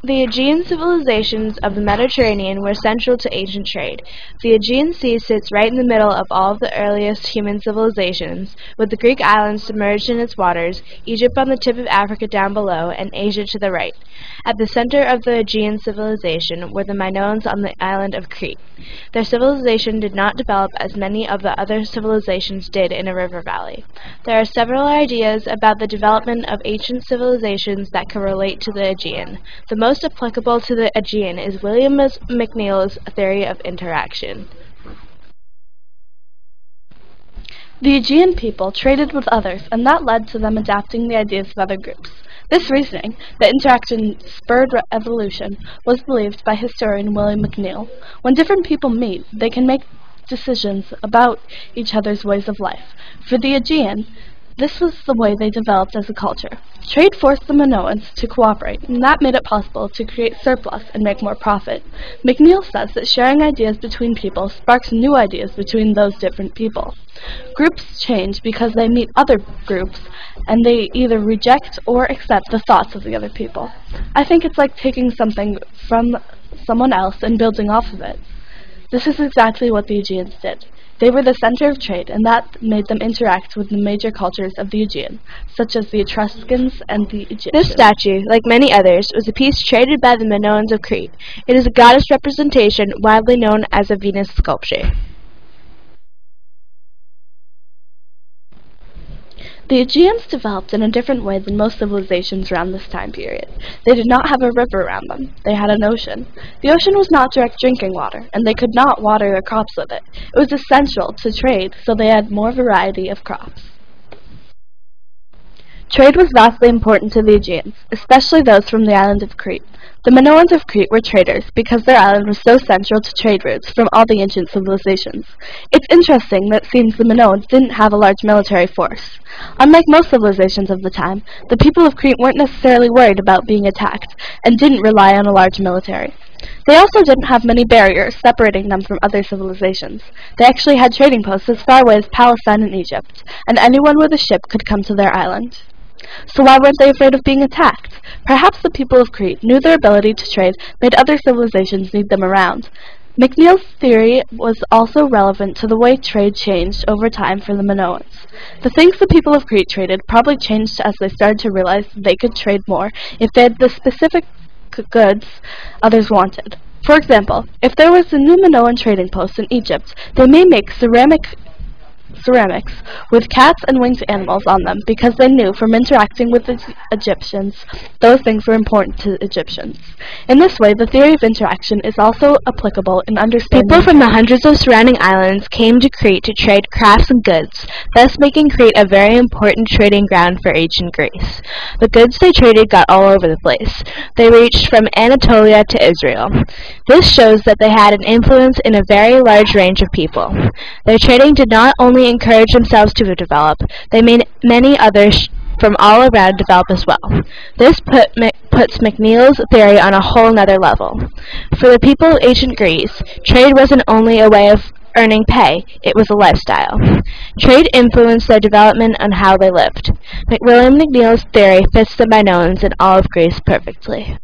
The Aegean civilizations of the Mediterranean were central to ancient trade. The Aegean Sea sits right in the middle of all of the earliest human civilizations, with the Greek islands submerged in its waters, Egypt on the tip of Africa down below, and Asia to the right. At the center of the Aegean civilization were the Minoans on the island of Crete. Their civilization did not develop as many of the other civilizations did in a river valley. There are several ideas about the development of ancient civilizations that can relate to the Aegean. The most applicable to the Aegean is William McNeill's theory of interaction. The Aegean people traded with others, and that led to them adapting the ideas of other groups. This reasoning, that interaction spurred evolution, was believed by historian William McNeill. When different people meet, they can make decisions about each other's ways of life. For the Aegean, this was the way they developed as a culture. Trade forced the Minoans to cooperate, and that made it possible to create surplus and make more profit. McNeill says that sharing ideas between people sparks new ideas between those different people. Groups change because they meet other groups, and they either reject or accept the thoughts of the other people. I think it's like taking something from someone else and building off of it. This is exactly what the Aegeans did. They were the center of trade, and that made them interact with the major cultures of the Aegean, such as the Etruscans and the Egyptians. This statue, like many others, was a piece traded by the Minoans of Crete. It is a goddess representation widely known as a Venus sculpture. The Aegeans developed in a different way than most civilizations around this time period. They did not have a river around them. They had an ocean. The ocean was not direct drinking water, and they could not water their crops with it. It was essential to trade, so they had more variety of crops. Trade was vastly important to the Aegeans, especially those from the island of Crete. The Minoans of Crete were traders because their island was so central to trade routes from all the ancient civilizations. It's interesting that it seems the Minoans didn't have a large military force. Unlike most civilizations of the time, the people of Crete weren't necessarily worried about being attacked and didn't rely on a large military. They also didn't have many barriers separating them from other civilizations. They actually had trading posts as far away as Palestine and Egypt, and anyone with a ship could come to their island. So why weren't they afraid of being attacked? Perhaps the people of Crete knew their ability to trade made other civilizations need them around. McNeill's theory was also relevant to the way trade changed over time for the Minoans. The things the people of Crete traded probably changed as they started to realize they could trade more if they had the specific goods others wanted. For example, if there was a new Minoan trading post in Egypt, they may make ceramics with cats and winged animals on them because they knew from interacting with the Egyptians those things were important to Egyptians. In this way, the theory of interaction is also applicable in understanding. People from the hundreds of surrounding islands came to Crete to trade crafts and goods, thus making Crete a very important trading ground for ancient Greece. The goods they traded got all over the place. They reached from Anatolia to Israel. This shows that they had an influence in a very large range of people. Their trading did not only encourage themselves to develop, they made many others from all around develop as well. This puts McNeill's theory on a whole nother level. For the people of ancient Greece, trade wasn't only a way of earning pay, it was a lifestyle. Trade influenced their development on how they lived. William McNeill's theory fits the Minoans in all of Greece perfectly.